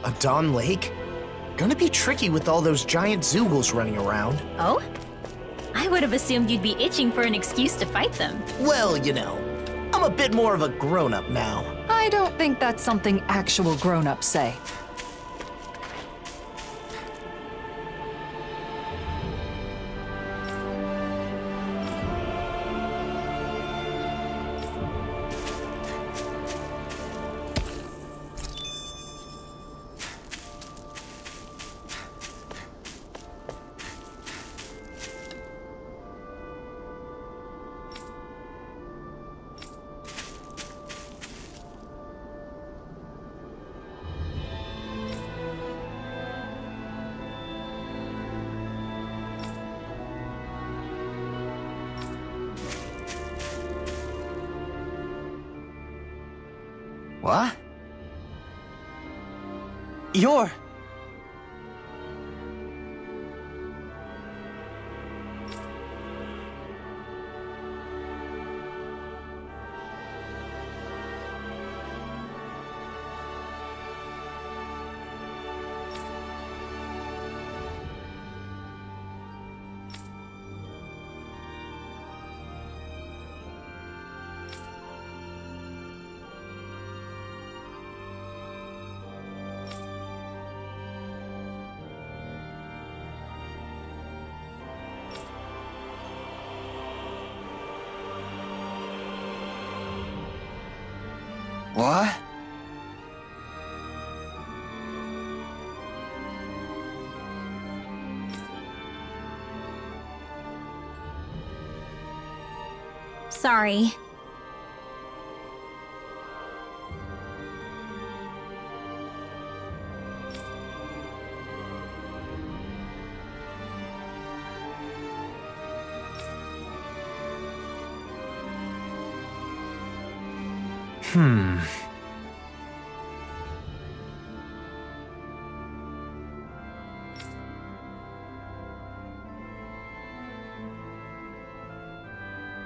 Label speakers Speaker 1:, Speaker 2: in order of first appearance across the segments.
Speaker 1: A Dawn Lake? Gonna be tricky with all those giant Zoogles running around.
Speaker 2: Oh? I would have assumed you'd be itching for an excuse to fight them.
Speaker 1: Well, you know, I'm a bit more of a grown-up now.
Speaker 3: I don't think that's something actual grown-ups say.
Speaker 4: What? You're... What?
Speaker 2: Sorry.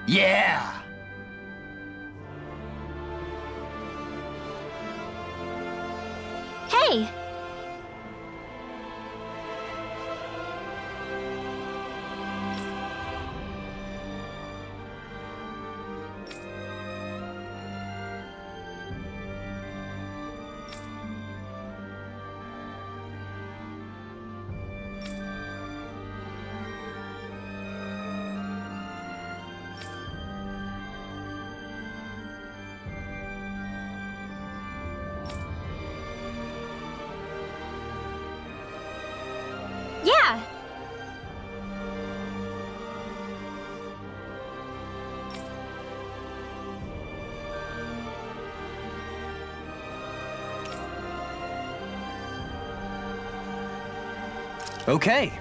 Speaker 4: Yeah!
Speaker 2: Hey! Yeah!
Speaker 4: Okay.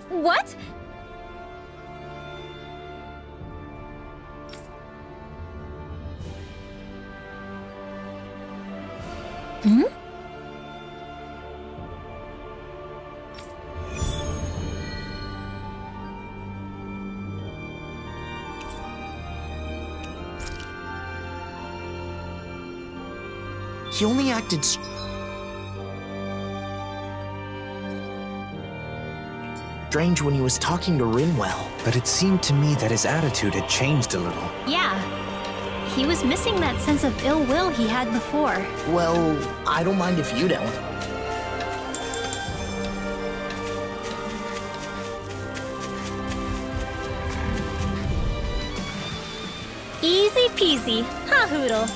Speaker 2: What? Hmm?
Speaker 1: He only acted strange when he was talking to Rinwell.
Speaker 4: But it seemed to me that his attitude had changed a little.
Speaker 2: Yeah. He was missing that sense of ill will he had before.
Speaker 1: Well, I don't mind if you don't.
Speaker 2: Easy peasy, huh, Hoodle?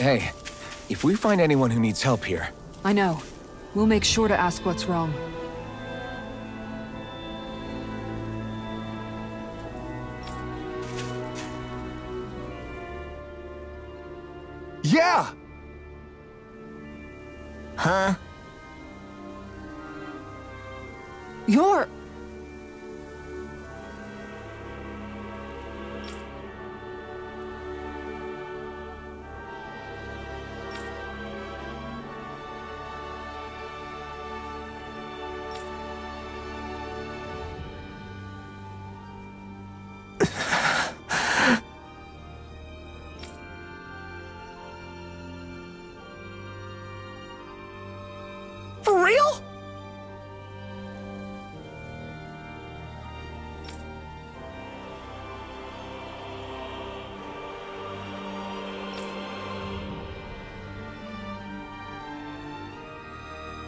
Speaker 5: Hey, if we find anyone who needs help here...
Speaker 3: I know. We'll make sure to ask what's wrong.
Speaker 5: Yeah!
Speaker 1: Huh?
Speaker 3: You're...
Speaker 1: For real?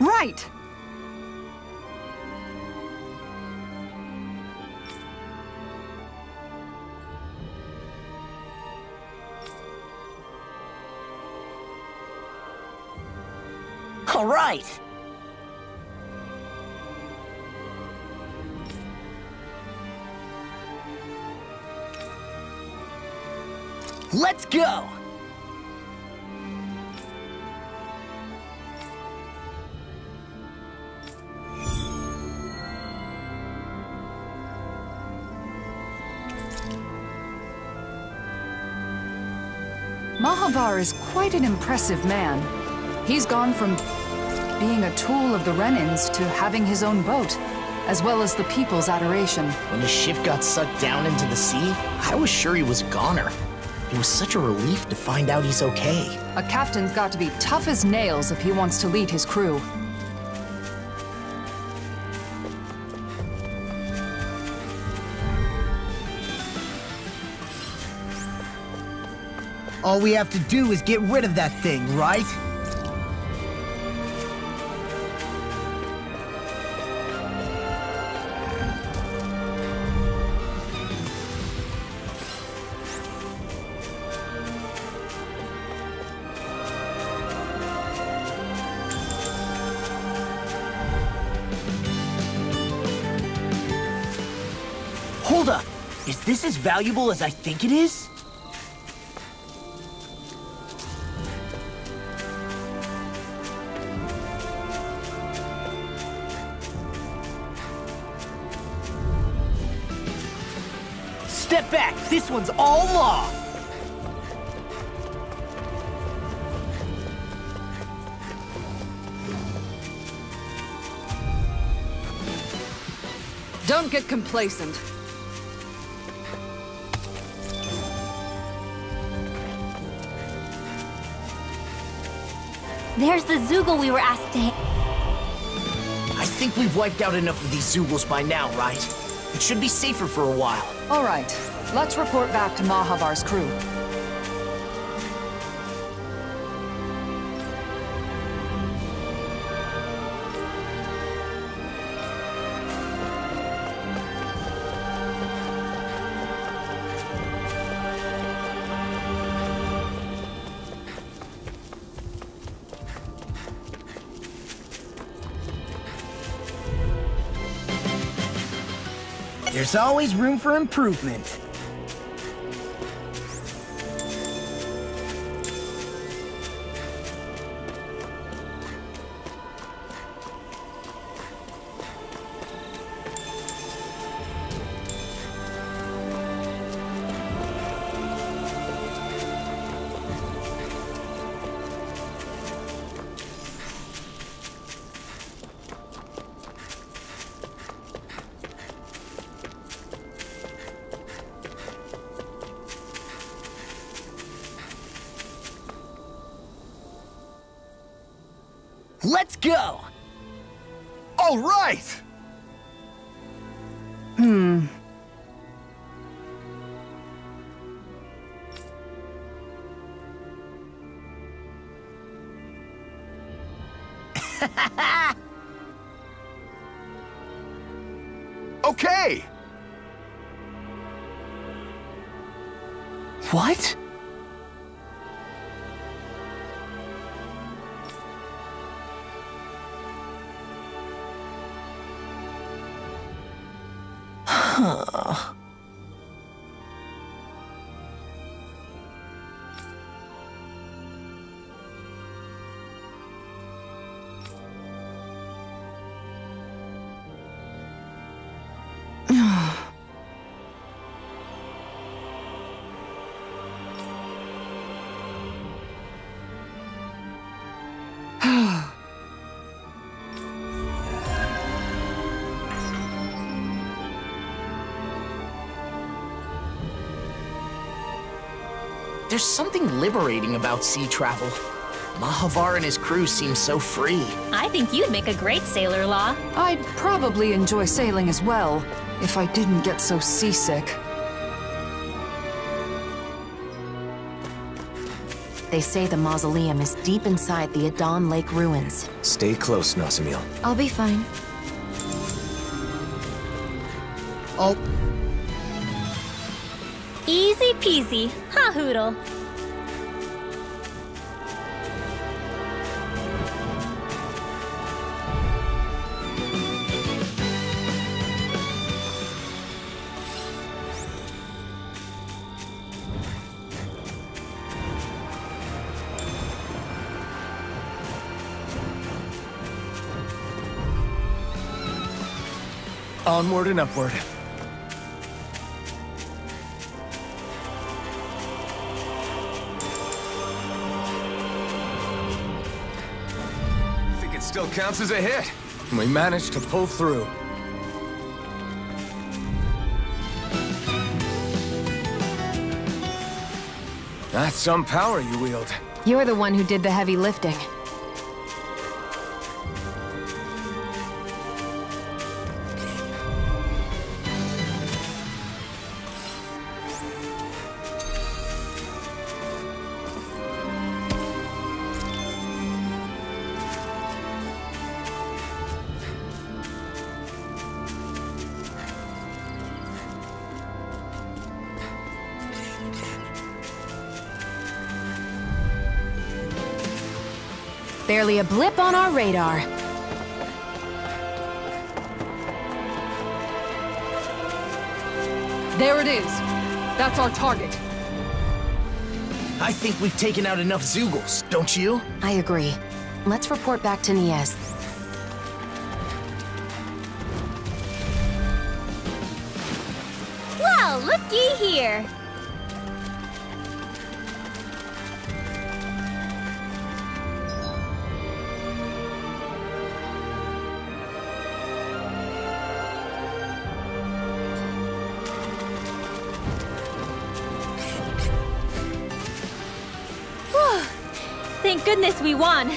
Speaker 3: Right!
Speaker 1: All right. Let's go!
Speaker 3: Mahavar is quite an impressive man. He's gone from being a tool of the Renins to having his own boat, as well as the people's adoration.
Speaker 1: When his ship got sucked down into the sea, I was sure he was a goner. It was such a relief to find out he's okay.
Speaker 3: A captain's got to be tough as nails if he wants to lead his crew.
Speaker 6: All we have to do is get rid of that thing, right?
Speaker 1: Hold up! Is this as valuable as I think it is? Step back! This one's all law!
Speaker 3: Don't get complacent.
Speaker 2: There's the Zoogle we were asked to hit.
Speaker 1: I think we've wiped out enough of these Zoogles by now, right? It should be safer for a while.
Speaker 3: All right, let's report back to Mahavar's crew.
Speaker 6: There's always room for improvement.
Speaker 1: Let's go!
Speaker 5: All right! Okay!
Speaker 1: What? There's something liberating about sea travel. Mahavar and his crew seem so free.
Speaker 2: I think you'd make a great sailor, Law.
Speaker 3: I'd probably enjoy sailing as well, if I didn't get so seasick.
Speaker 7: They say the Mausoleum is deep inside the Adon Lake ruins.
Speaker 4: Stay close, Mausoleum.
Speaker 7: I'll be fine.
Speaker 6: Oh,
Speaker 2: Easy peasy. Ha hoodle.
Speaker 5: Onward and upward. Think it still counts as a hit. We managed to pull through. That's some power you wield.
Speaker 7: You're the one who did the heavy lifting. Barely a blip on our radar.
Speaker 3: There it is. That's our target.
Speaker 1: I think we've taken out enough Zeugles, don't you?
Speaker 7: I agree. Let's report back to Nies.
Speaker 2: Well, looky here. Thank goodness we won.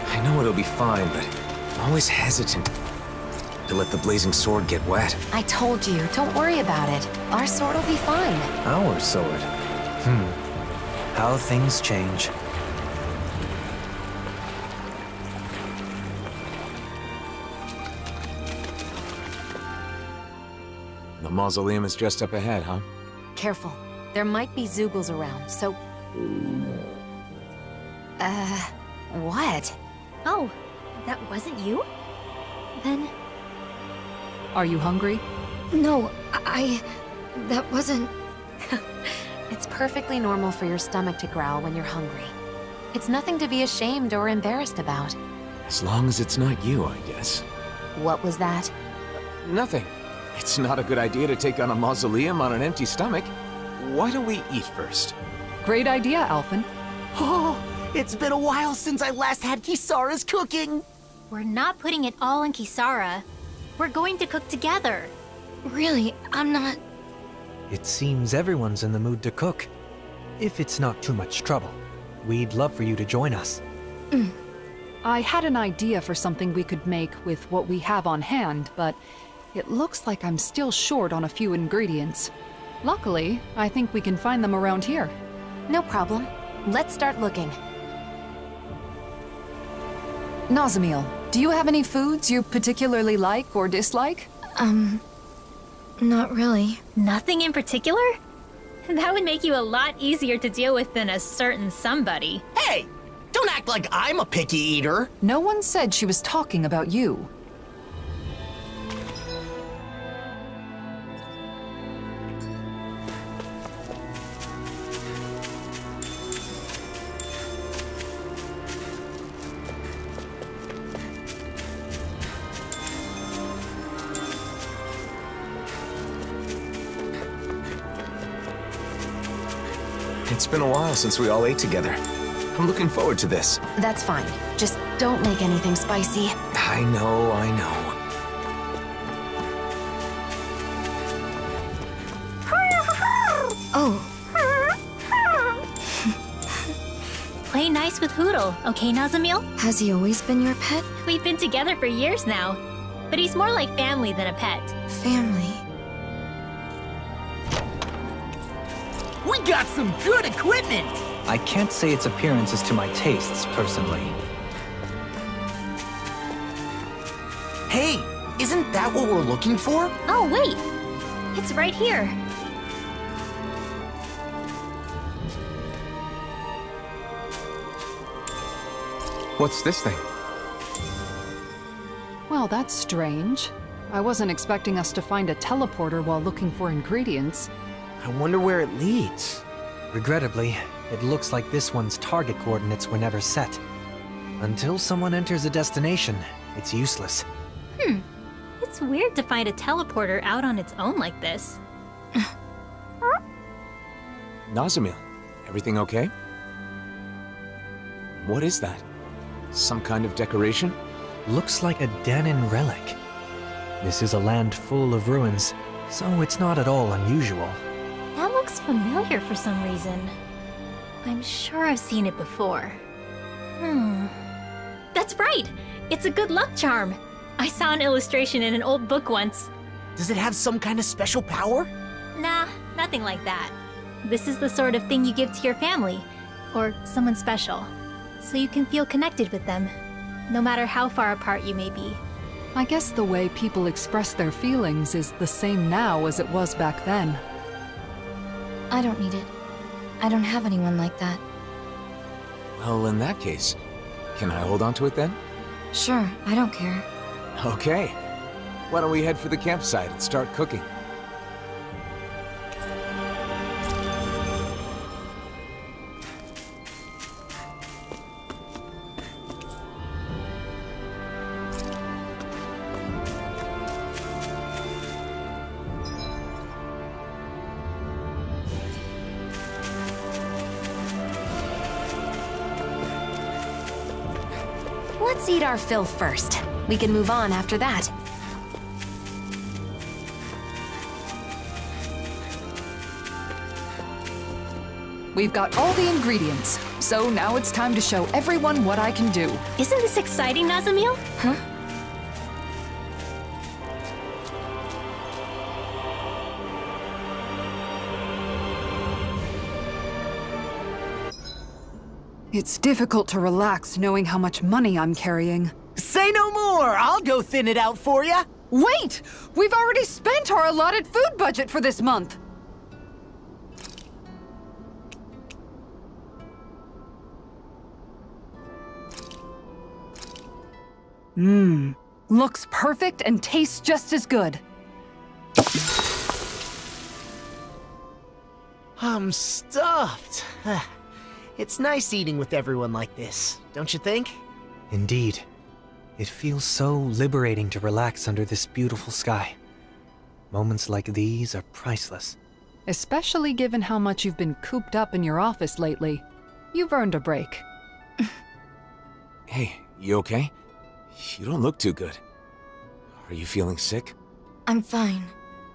Speaker 4: I know it'll be fine, but I'm always hesitant to let the blazing sword get wet.
Speaker 7: I told you, don't worry about it. Our sword will be fine.
Speaker 4: Our sword? How things change.
Speaker 5: The Mausoleum is just up ahead, huh?
Speaker 7: Careful. There might be Zeugles around, so... what?
Speaker 2: Oh, that wasn't you? Then...
Speaker 3: Are you hungry?
Speaker 7: No, that wasn't... It's perfectly normal for your stomach to growl when you're hungry. It's nothing to be ashamed or embarrassed about.
Speaker 5: As long as it's not you, I guess.
Speaker 7: What was that?
Speaker 5: Nothing. It's not a good idea to take on a Mausoleum on an empty stomach. Why don't we eat first?
Speaker 3: Great idea, Alphen.
Speaker 1: Oh, it's been a while since I last had Kisara's cooking.
Speaker 2: we're not putting it all in Kisara. We're going to cook together.
Speaker 7: Really, I'm not...
Speaker 8: It seems everyone's in the mood to cook. If it's not too much trouble, we'd love for you to join us.
Speaker 3: I had an idea for something we could make with what we have on hand, but it looks like I'm still short on a few ingredients. Luckily, I think we can find them around here.
Speaker 7: No problem. Let's start looking.
Speaker 3: Nazamil, do you have any foods you particularly like or dislike?
Speaker 2: Not really.
Speaker 9: Nothing in particular? That would make you a lot easier to deal with than a certain somebody.
Speaker 1: Hey! Don't act like I'm a picky eater!
Speaker 3: No one said she was talking about you.
Speaker 4: It's been a while since we all ate together. I'm looking forward to this.
Speaker 7: That's fine. Just don't make anything spicy.
Speaker 4: I know, I know.
Speaker 2: Oh.
Speaker 9: Play nice with Hoodle, okay, Nazamil?
Speaker 2: Has he always been your pet?
Speaker 9: We've been together for years now, but he's more like family than a pet.
Speaker 2: Family.
Speaker 1: We got some good equipment!
Speaker 8: I can't say its appearance is to my tastes, personally.
Speaker 1: Hey, isn't that what we're looking for?
Speaker 9: Oh, wait! It's right here.
Speaker 5: What's this thing?
Speaker 3: Well, that's strange. I wasn't expecting us to find a teleporter while looking for ingredients.
Speaker 1: I wonder where it leads.
Speaker 8: Regrettably, it looks like this one's target coordinates were never set. Until someone enters a destination, it's useless.
Speaker 9: It's weird to find a teleporter out on its own like this.
Speaker 5: Nazamil, everything okay? What is that? Some kind of decoration?
Speaker 8: Looks like a Danin relic. This is a land full of ruins, so it's not at all unusual.
Speaker 9: That looks familiar for some reason. I'm sure I've seen it before. That's right! It's a good luck charm! I saw an illustration in an old book once.
Speaker 1: Does it have some kind of special power?
Speaker 9: Nah, nothing like that. This is the sort of thing you give to your family, or someone special, so you can feel connected with them, no matter how far apart you may be.
Speaker 3: I guess the way people express their feelings is the same now as it was back then.
Speaker 2: I don't need it. I don't have anyone like that.
Speaker 5: Well, in that case, can I hold on to it then?
Speaker 2: Sure, I don't care.
Speaker 5: Okay. Why don't we head for the campsite and start cooking?
Speaker 7: Let's eat our fill first. We can move on after that.
Speaker 3: We've got all the ingredients, so now it's time to show everyone what I can do.
Speaker 9: Isn't this exciting, Nazamil?
Speaker 2: Huh?
Speaker 3: It's difficult to relax knowing how much money I'm carrying.
Speaker 1: Say no more! I'll go thin it out for ya!
Speaker 3: Wait! We've already spent our allotted food budget for this month! Looks perfect and tastes just as good.
Speaker 1: I'm stuffed. It's nice eating with everyone like this, don't you think?
Speaker 8: Indeed. It feels so liberating to relax under this beautiful sky. Moments like these are priceless.
Speaker 3: Especially given how much you've been cooped up in your office lately. You've earned a break.
Speaker 5: Hey, you okay? You don't look too good. Are you feeling sick?
Speaker 2: I'm fine.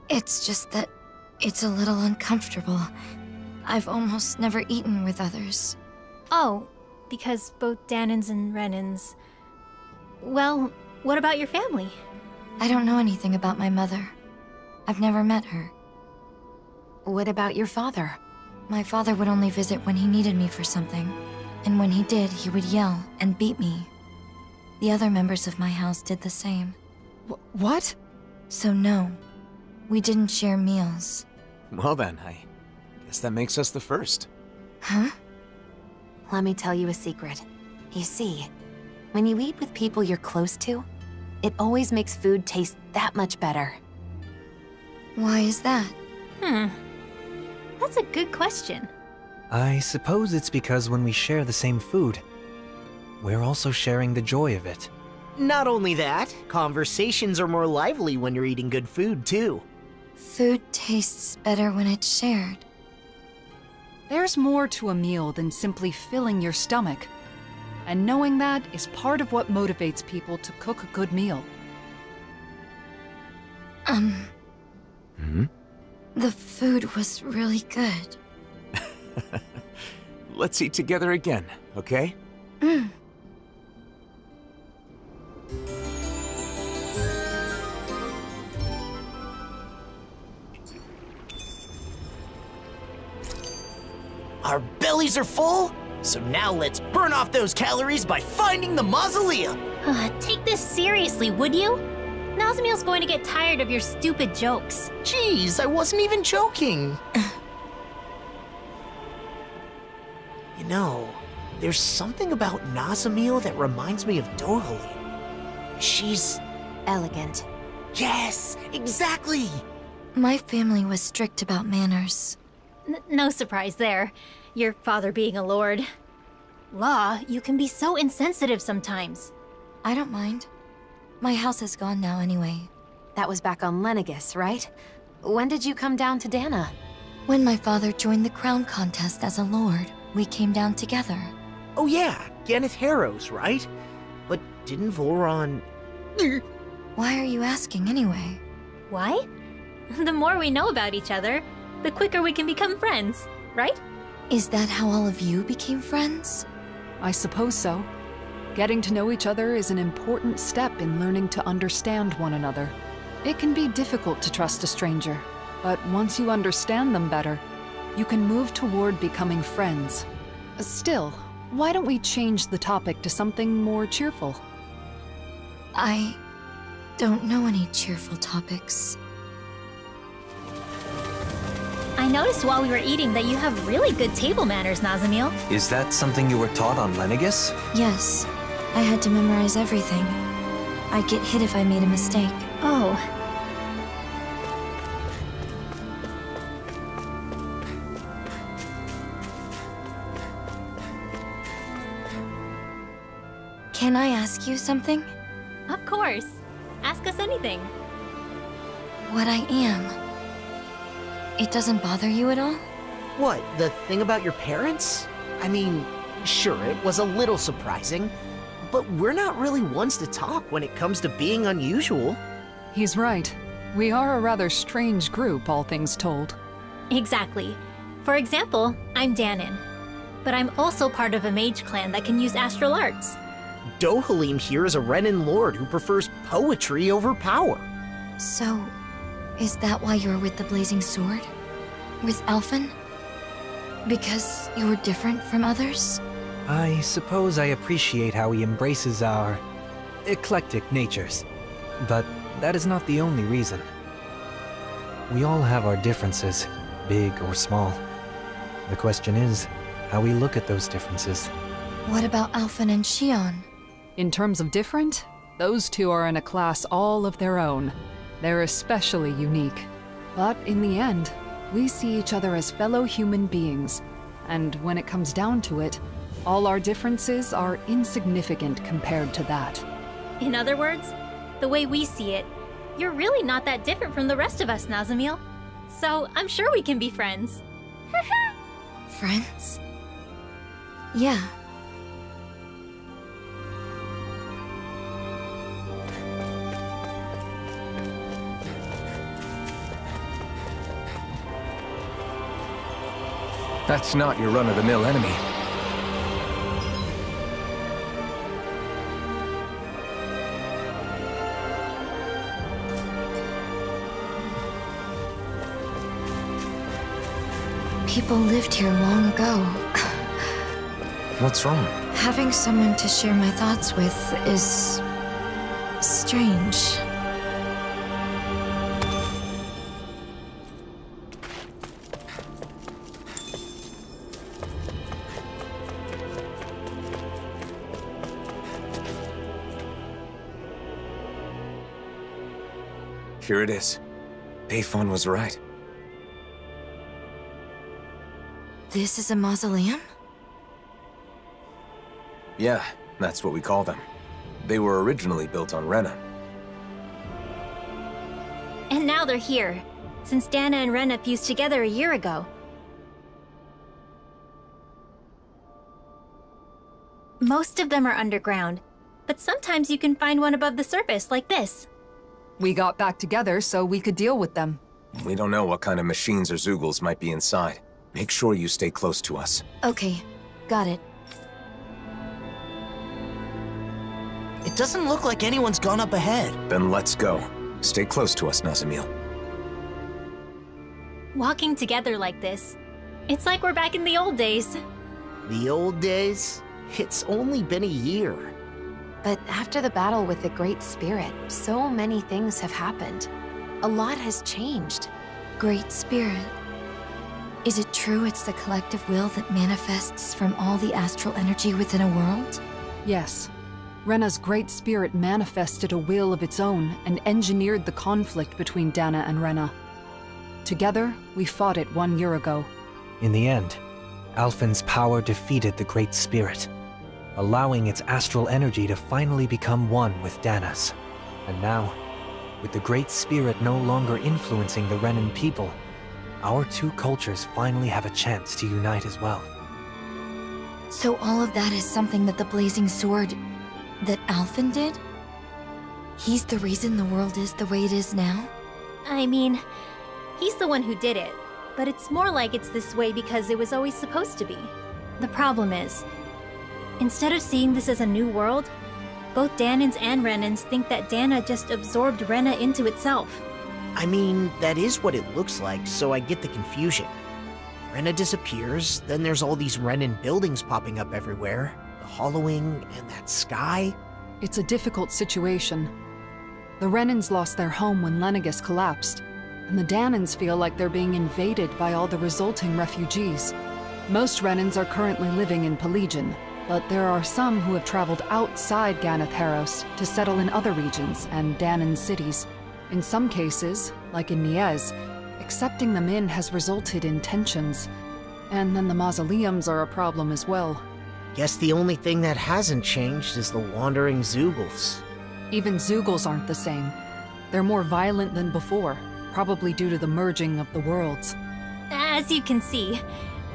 Speaker 2: It's just that it's a little uncomfortable. I've almost never eaten with others.
Speaker 9: Oh, because both Danins and Renins. Well, what about your family?
Speaker 2: I don't know anything about my mother. I've never met her.
Speaker 7: What about your father?
Speaker 2: My father would only visit when he needed me for something. And when he did, he would yell and beat me. The other members of my house did the same.
Speaker 3: What?
Speaker 2: So no, We didn't share meals.
Speaker 5: Well then, I guess that makes us the first.
Speaker 2: Huh?
Speaker 7: Let me tell you a secret. You see, when you eat with people you're close to, it always makes food taste that much better.
Speaker 2: Why is that?
Speaker 9: That's a good question.
Speaker 8: I suppose it's because when we share the same food, we're also sharing the joy of it.
Speaker 1: Not only that, conversations are more lively when you're eating good food, too.
Speaker 2: Food tastes better when it's shared.
Speaker 3: There's more to a meal than simply filling your stomach. And knowing that is part of what motivates people to cook a good meal.
Speaker 2: The food was really good.
Speaker 5: Let's eat together again, okay?
Speaker 1: Our bellies are full, so now let's burn off those calories by finding the mausoleum.
Speaker 9: Take this seriously, would you? Nazamiel's going to get tired of your stupid jokes.
Speaker 1: Jeez, I wasn't even joking. You know, there's something about Nazamiel that reminds me of Dohalim. She's...
Speaker 7: Elegant.
Speaker 1: Yes, exactly!
Speaker 2: My family was strict about manners.
Speaker 9: No surprise there. Your father being a lord. Law, you can be so insensitive sometimes.
Speaker 2: I don't mind. My house is gone now anyway.
Speaker 7: That was back on Lenegis, right? When did you come down to Dana?
Speaker 2: When my father joined the crown contest as a lord, we came down together.
Speaker 1: Oh yeah, Ganeth Harrows, right? But didn't Voron...
Speaker 2: Why are you asking anyway?
Speaker 9: Why? The more we know about each other, the quicker we can become friends, right?
Speaker 2: Is that how all of you became friends?
Speaker 3: I suppose so. Getting to know each other is an important step in learning to understand one another. It can be difficult to trust a stranger, but once you understand them better, you can move toward becoming friends. Still, why don't we change the topic to something more cheerful?
Speaker 2: I don't know any cheerful topics.
Speaker 9: I noticed while we were eating that you have really good table manners, Nazamiel.
Speaker 8: Is that something you were taught on Lenegis?
Speaker 2: Yes, I had to memorize everything. I'd get hit if I made a mistake.
Speaker 9: Oh.
Speaker 2: Can I ask you something?
Speaker 9: Of course. Ask us anything.
Speaker 2: What I am. It doesn't bother you at all?
Speaker 1: What, the thing about your parents? I mean, sure, it was a little surprising, but we're not really ones to talk when it comes to being unusual.
Speaker 3: He's right. We are a rather strange group, all things told.
Speaker 9: Exactly. For example, I'm Danon. But I'm also part of a mage clan that can use astral arts.
Speaker 1: Dohalim here is a Renan lord who prefers poetry over power.
Speaker 2: So, is that why you're with the Blazing Sword? With Alphen? Because you're different from others?
Speaker 8: I suppose I appreciate how he embraces our eclectic natures. But that is not the only reason. We all have our differences, big or small. The question is, how we look at those differences.
Speaker 2: What about Alphen and Shion?
Speaker 3: In terms of different, those two are in a class all of their own. They're especially unique. But in the end, we see each other as fellow human beings. And when it comes down to it, all our differences are insignificant compared to that.
Speaker 9: In other words, the way we see it, you're really not that different from the rest of us, Nazamiel. So I'm sure we can be friends.
Speaker 2: Friends? Yeah.
Speaker 5: That's not your run-of-the-mill enemy.
Speaker 2: People lived here long ago.
Speaker 4: What's wrong?
Speaker 2: Having someone to share my thoughts with is... strange.
Speaker 4: Here it is. Alphen was right.
Speaker 2: This is a mausoleum?
Speaker 4: Yeah, that's what we call them. They were originally built on Rena.
Speaker 9: And now they're here, since Dana and Rena fused together a year ago. Most of them are underground, but sometimes you can find one above the surface, like this.
Speaker 3: We got back together so we could deal with them.
Speaker 4: We don't know what kind of machines or Zeugles might be inside. Make sure you stay close to us.
Speaker 2: Okay, got it.
Speaker 1: It doesn't look like anyone's gone up ahead.
Speaker 4: Then let's go. Stay close to us, Nazamil.
Speaker 9: Walking together like this, it's like we're back in the old days.
Speaker 1: The old days? It's only been a year.
Speaker 7: But after the battle with the Great Spirit, so many things have happened. A lot has changed.
Speaker 2: Great Spirit. Is it true it's the collective will that manifests from all the astral energy within a world?
Speaker 3: Yes. Rena's Great Spirit manifested a will of its own and engineered the conflict between Dana and Rena. Together, we fought it 1 year ago.
Speaker 8: In the end, Alphen's power defeated the Great Spirit, allowing its astral energy to finally become one with Dana's. And now, with the Great Spirit no longer influencing the Renan people, our two cultures finally have a chance to unite as well.
Speaker 2: So all of that is something that the Blazing Sword... that Alphen did? He's the reason the world is the way it is now?
Speaker 9: I mean, he's the one who did it, but it's more like it's this way because it was always supposed to be. The problem is, instead of seeing this as a new world, both Danans and Renans think that Dana just absorbed Rena into itself.
Speaker 1: I mean, that is what it looks like, so I get the confusion. Rena disappears, then there's all these Renan buildings popping up everywhere. The hollowing and that sky.
Speaker 3: It's a difficult situation. The Renans lost their home when Lenegus collapsed, and the Danans feel like they're being invaded by all the resulting refugees. Most Renans are currently living in Pelegion, but there are some who have traveled outside Ganath Haros to settle in other regions and Danan cities. In some cases, like in Niez, accepting them in has resulted in tensions. And then the mausoleums are a problem as well.
Speaker 1: Guess the only thing that hasn't changed is the wandering Zeugles.
Speaker 3: Even Zeugles aren't the same. They're more violent than before, probably due to the merging of the worlds.
Speaker 9: As you can see,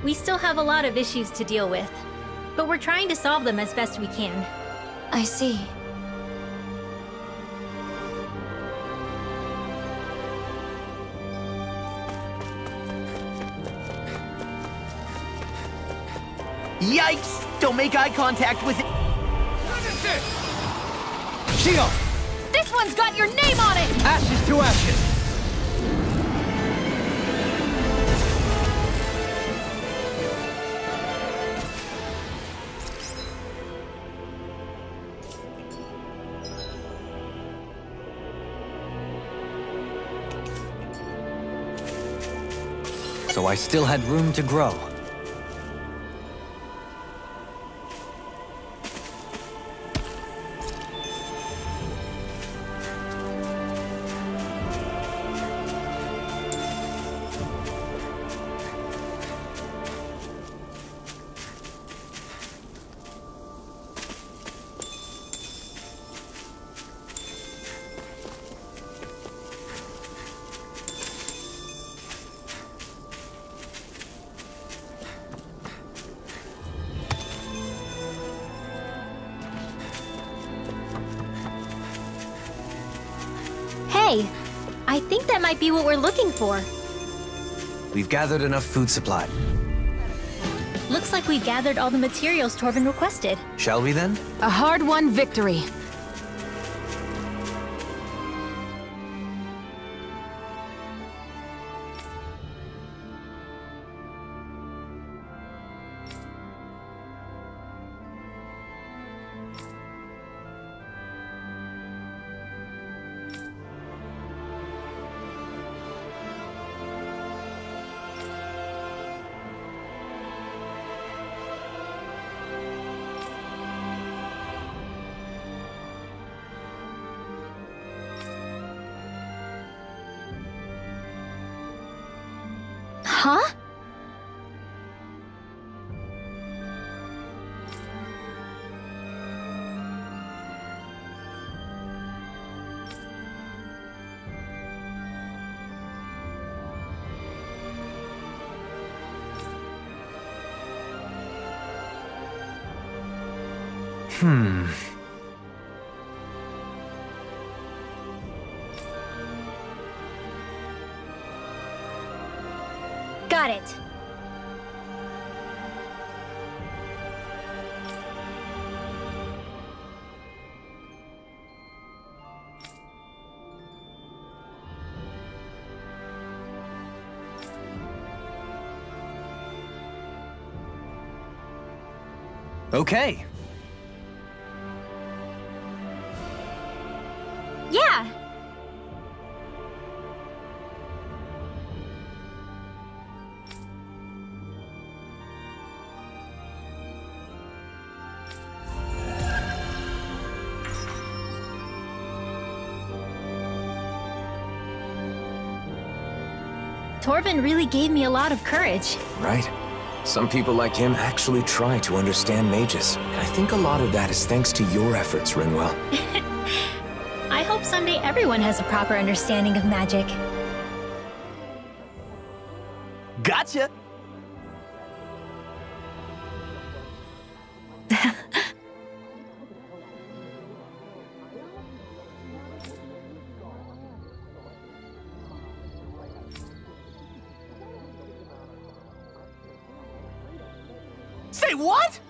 Speaker 9: we still have a lot of issues to deal with, but we're trying to solve them as best we can.
Speaker 2: I see.
Speaker 1: Yikes! Don't make eye contact with it!
Speaker 6: What is this? Shield!
Speaker 3: This one's got your name on it!
Speaker 6: Ashes to ashes!
Speaker 8: So I still had room to grow.
Speaker 9: Hey, I think that might be what we're looking for.
Speaker 8: We've gathered enough food supply.
Speaker 9: Looks like we gathered all the materials Torvin requested.
Speaker 8: Shall we then?
Speaker 3: A hard-won victory.
Speaker 9: Got it.
Speaker 8: Okay.
Speaker 9: Yeah. Torvin really gave me a lot of courage.
Speaker 4: Right? Some people like him actually try to understand mages. And I think a lot of that is thanks to your efforts, Rinwell.
Speaker 9: I hope someday everyone has a proper understanding of magic.
Speaker 6: Gotcha! Say what?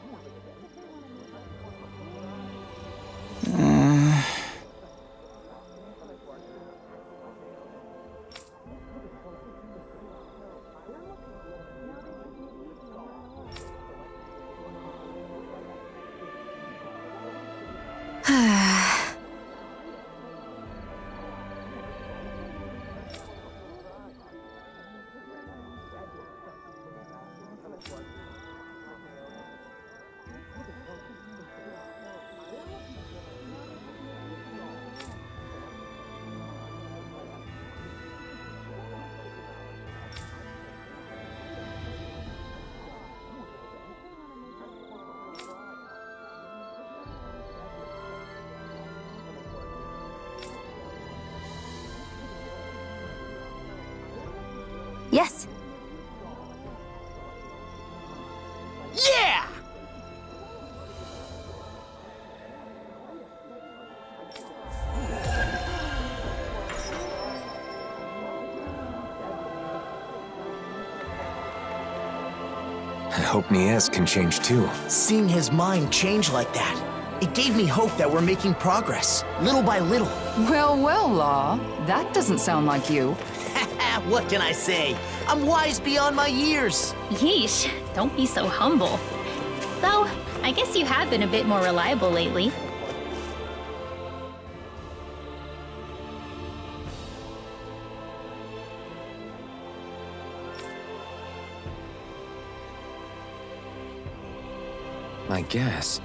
Speaker 7: Yes.
Speaker 6: Yeah!
Speaker 4: I hope Niez can change too.
Speaker 1: Seeing his mind change like that, it gave me hope that we're making progress, little by little.
Speaker 3: Well, well, Law. That doesn't sound like you.
Speaker 1: What can I say? I'm wise beyond my years.
Speaker 9: Yeesh, don't be so humble. Though, I guess you have been a bit more reliable lately.
Speaker 4: I guess.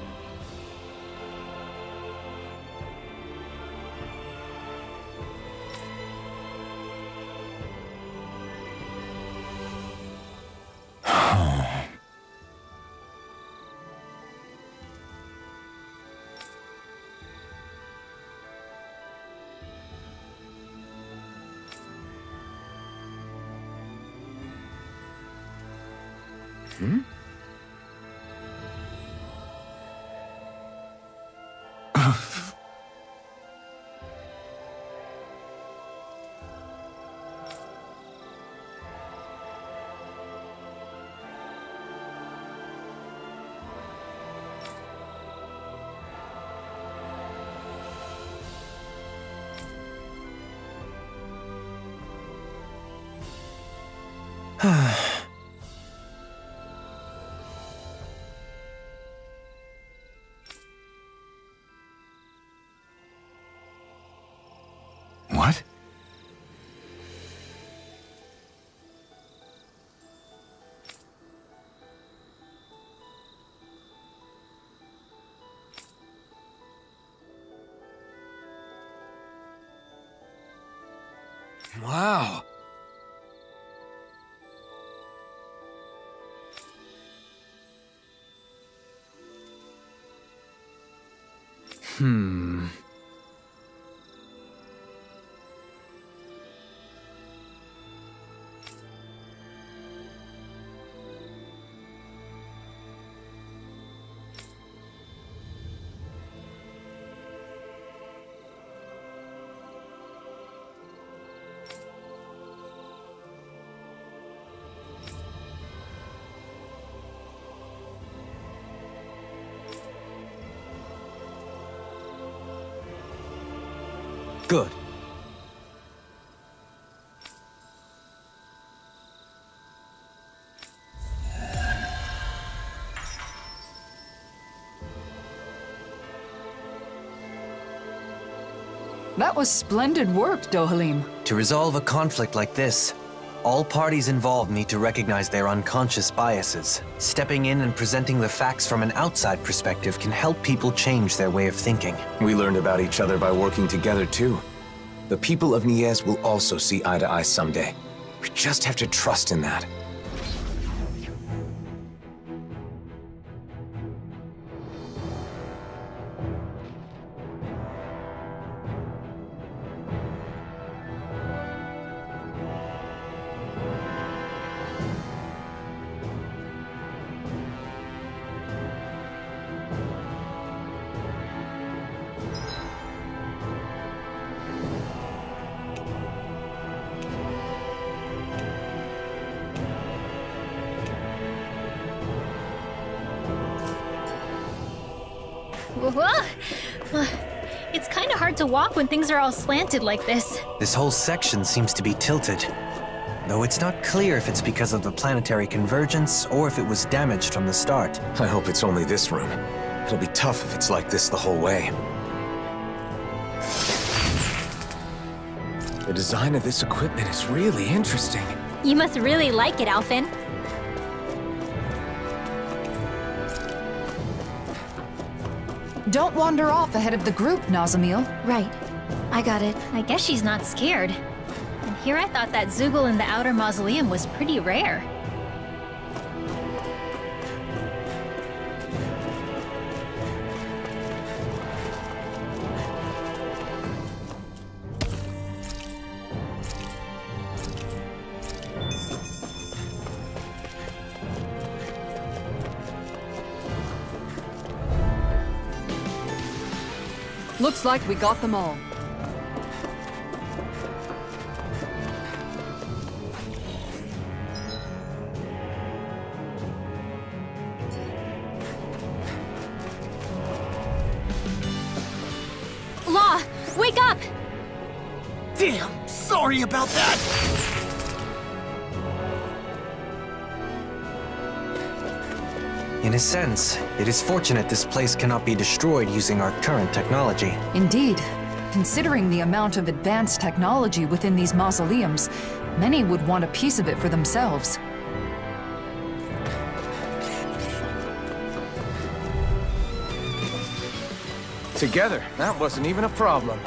Speaker 4: Hmm? What? Wow.
Speaker 8: Good.
Speaker 3: That was splendid work, Dohalim.
Speaker 8: To resolve a conflict like this, all parties involved need to recognize their unconscious biases. Stepping in and presenting the facts from an outside perspective can help people change their way of thinking.
Speaker 4: We learned about each other by working together, too. The people of Niez will also see eye to eye someday. We just have to trust in that.
Speaker 9: It's kind of hard to walk when things are all slanted like this.
Speaker 8: This whole section seems to be tilted. Though it's not clear if it's because of the planetary convergence or if it was damaged from the start.
Speaker 4: I hope it's only this room. It'll be tough if it's like this the whole way. The design of this equipment is really interesting.
Speaker 9: You must really like it, Alphen.
Speaker 3: Don't wander off ahead of the group, Nazamil.
Speaker 2: Right. I got it.
Speaker 9: I guess she's not scared. And here I thought that Zoogle in the outer mausoleum was pretty rare.
Speaker 3: Looks like we got them all.
Speaker 9: Law, wake up!
Speaker 6: Damn, sorry about that!
Speaker 8: In a sense, it is fortunate this place cannot be destroyed using our current technology.
Speaker 3: Indeed. Considering the amount of advanced technology within these mausoleums, many would want a piece of it for themselves.
Speaker 5: Together, that wasn't even a problem.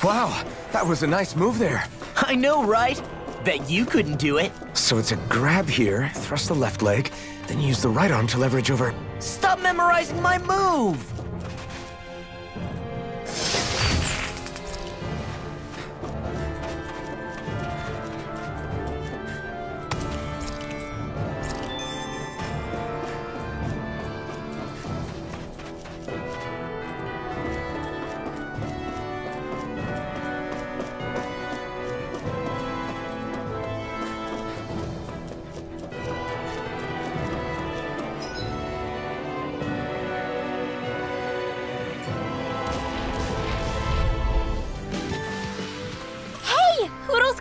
Speaker 5: Wow, that was a nice move there.
Speaker 6: I know, right? Bet you couldn't do it.
Speaker 4: So it's a grab here, thrust the left leg, then use the right arm to leverage over...
Speaker 6: Stop memorizing my move!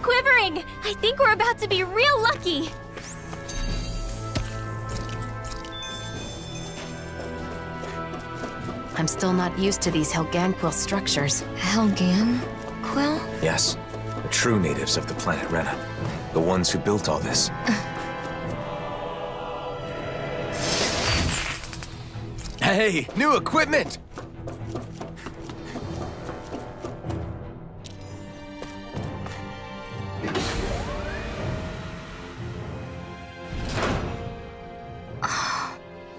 Speaker 9: Quivering! I think we're about to be real lucky!
Speaker 7: I'm still not used to these Helganquil structures.
Speaker 2: Helganquil?
Speaker 4: Yes, the true natives of the planet Rena. The ones who built all this.
Speaker 5: Hey, new equipment!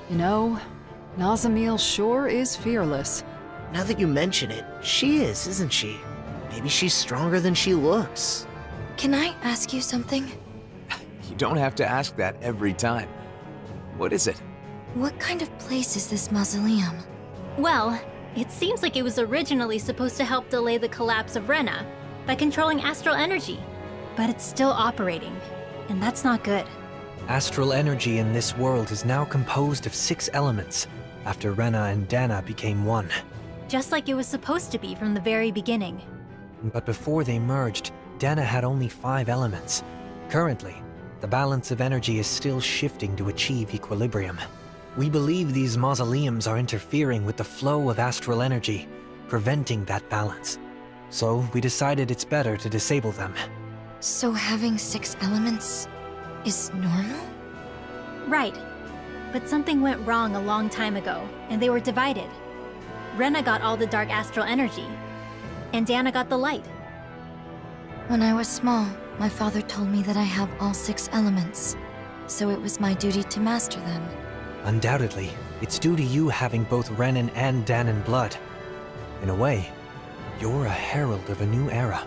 Speaker 3: You know, Nazamil sure is fearless.
Speaker 1: Now that you mention it, she is, isn't she? Maybe she's stronger than she looks.
Speaker 2: Can I ask you something?
Speaker 5: You don't have to ask that every time. What is it?
Speaker 2: What kind of place is this mausoleum?
Speaker 9: Well, it seems like it was originally supposed to help delay the collapse of Rena by controlling astral energy. But it's still operating, and that's not good.
Speaker 8: Astral energy in this world is now composed of 6 elements, after Rena and Dana became one.
Speaker 9: Just like it was supposed to be from the very beginning.
Speaker 8: But before they merged, Dana had only 5 elements. Currently, the balance of energy is still shifting to achieve equilibrium. We believe these mausoleums are interfering with the flow of astral energy, preventing that balance. So we decided it's better to disable them.
Speaker 2: So having 6 elements is normal?
Speaker 9: Right. But something went wrong a long time ago, and they were divided. Rena got all the dark astral energy, and Dana got the light.
Speaker 2: When I was small, my father told me that I have all 6 elements, so it was my duty to master them.
Speaker 8: Undoubtedly, it's due to you having both Renan and Danon blood. In a way, you're a herald of a new era.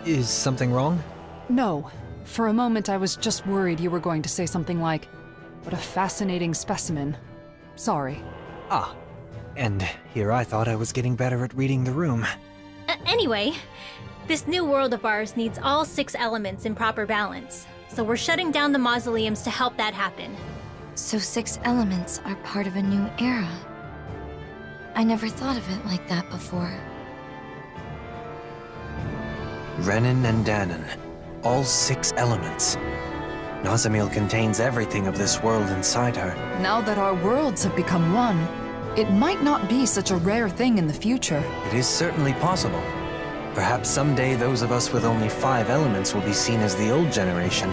Speaker 8: Is something wrong?
Speaker 3: No. For a moment, I was just worried you were going to say something like, "What a fascinating specimen." Sorry.
Speaker 8: Ah. And here I thought I was getting better at reading the room.
Speaker 9: Anyway, this new world of ours needs all 6 elements in proper balance. So we're shutting down the mausoleums to help that happen.
Speaker 2: So 6 elements are part of a new era. I never thought of it like that before.
Speaker 8: Renan and Danon. All 6 elements. Nazamil contains everything of this world inside her.
Speaker 3: Now that our worlds have become one, it might not be such a rare thing in the future.
Speaker 8: It is certainly possible. Perhaps someday those of us with only 5 elements will be seen as the old generation.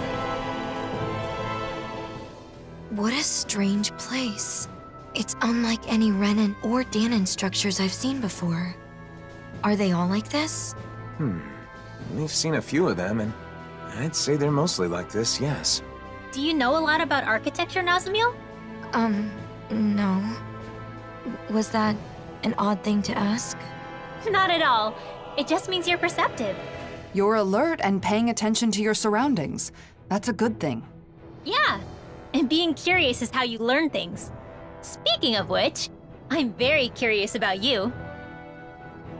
Speaker 2: What a strange place. It's unlike any Renan or Danon structures I've seen before. Are they all like this?
Speaker 4: We've seen a few of them, and I'd say they're mostly like this, yes.
Speaker 9: Do you know a lot about architecture, Nazamil?
Speaker 2: No. Was that an odd thing to ask?
Speaker 9: Not at all. It just means you're perceptive.
Speaker 3: You're alert and paying attention to your surroundings. That's a good thing.
Speaker 9: Yeah, and being curious is how you learn things. Speaking of which, I'm very curious about you.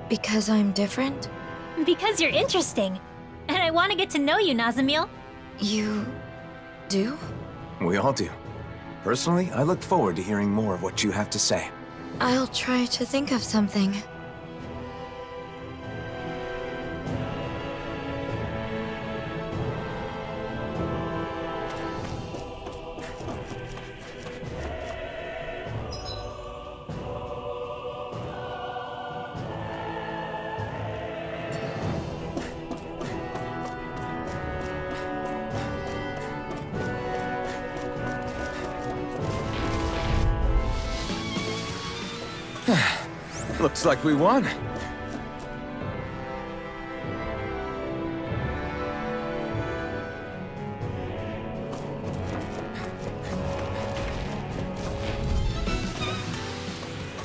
Speaker 2: Because I'm different?
Speaker 9: Because you're interesting. And I want to get to know you, Nazamil.
Speaker 2: You do?
Speaker 4: We all do. Personally, I look forward to hearing more of what you have to say.
Speaker 2: I'll try to think of something.
Speaker 5: Looks like we won.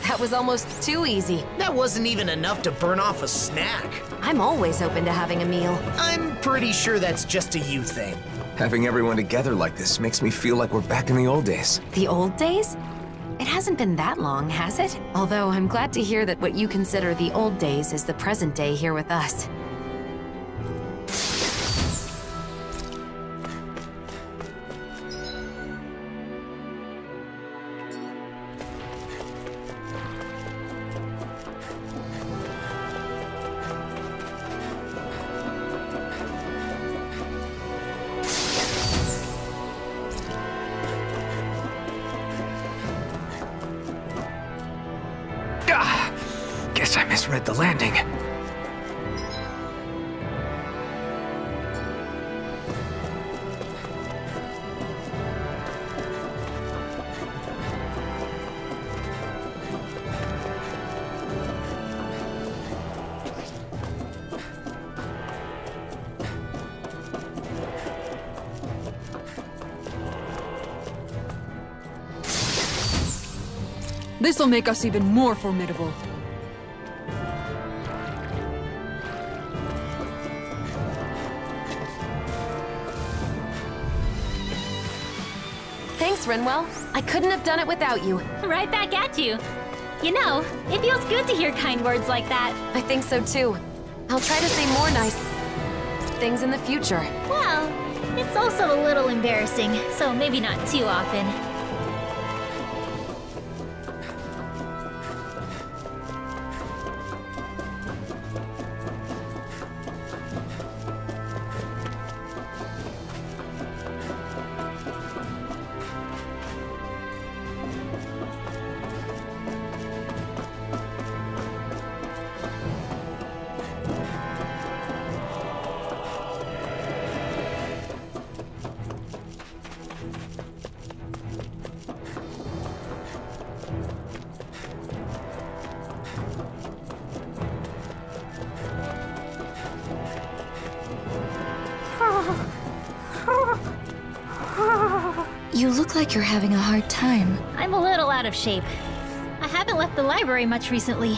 Speaker 7: That was almost too easy.
Speaker 6: That wasn't even enough to burn off a snack.
Speaker 7: I'm always open to having a meal.
Speaker 6: I'm pretty sure that's just a you thing.
Speaker 4: Having everyone together like this makes me feel like we're back in the old days.
Speaker 7: The old days? It hasn't been that long, has it? Although I'm glad to hear that what you consider the old days is the present day here with us.
Speaker 8: Guess I misread the landing.
Speaker 3: This'll make us even more formidable.
Speaker 7: Thanks, Rinwell. I couldn't have done it without you.
Speaker 9: Right back at you. You know, it feels good to hear kind words like that.
Speaker 7: I think so too. I'll try to say more nice things in the future.
Speaker 9: Well, It's also a little embarrassing, so maybe not too often.
Speaker 2: You look like you're having a hard time.
Speaker 9: I'm a little out of shape. I haven't left the library much recently.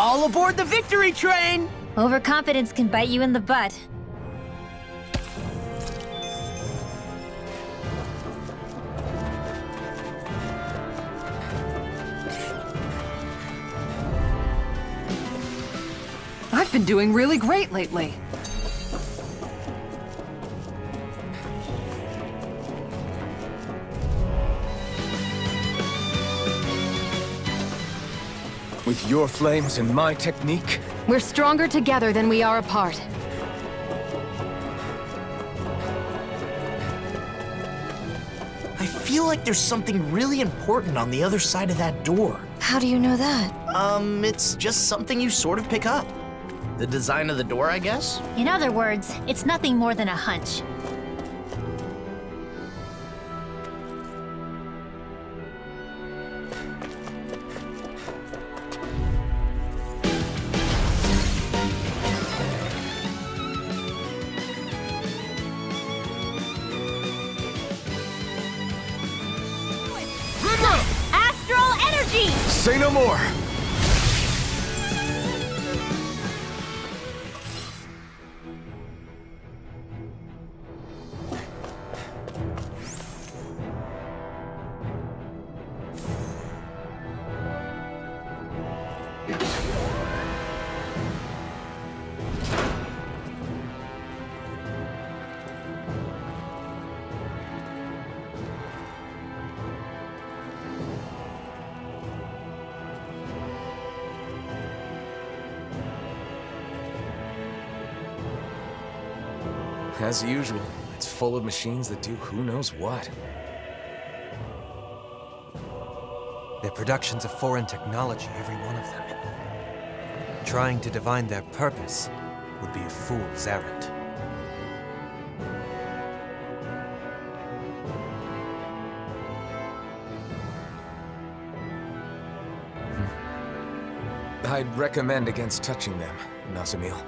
Speaker 6: All aboard the victory train!
Speaker 9: Overconfidence can bite you in the butt.
Speaker 3: I've been doing really great lately.
Speaker 5: With your flames and my technique?
Speaker 7: We're stronger together than we are apart.
Speaker 1: I feel like there's something really important on the other side of that door.
Speaker 2: How do you know that?
Speaker 1: It's just something you sort of pick up. The design of the door, I guess?
Speaker 9: In other words, it's nothing more than a hunch. Astral energy!
Speaker 5: Say no more! As usual, it's full of machines that do who knows what.
Speaker 8: They're productions of foreign technology, every one of them. Trying to divine their purpose would be a fool's errand.
Speaker 5: I'd recommend against touching them, Mausoleum.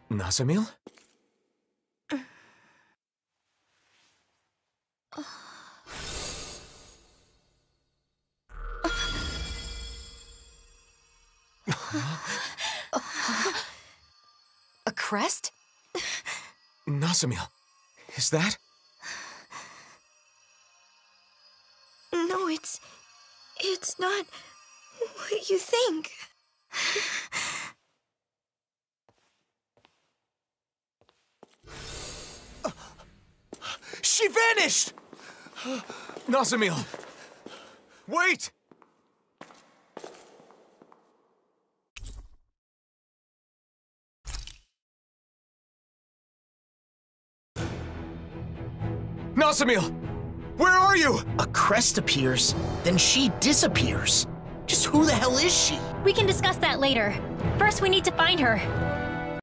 Speaker 5: Mausoleum?
Speaker 7: A crest?
Speaker 5: Mausoleum, is that?
Speaker 2: No, it's not what you think.
Speaker 5: She vanished! Mausoleum! Wait! Mausoleum! Where are you?
Speaker 1: A crest appears, then she disappears. Just who the hell is she?
Speaker 9: We can discuss that later. First, we need to find her.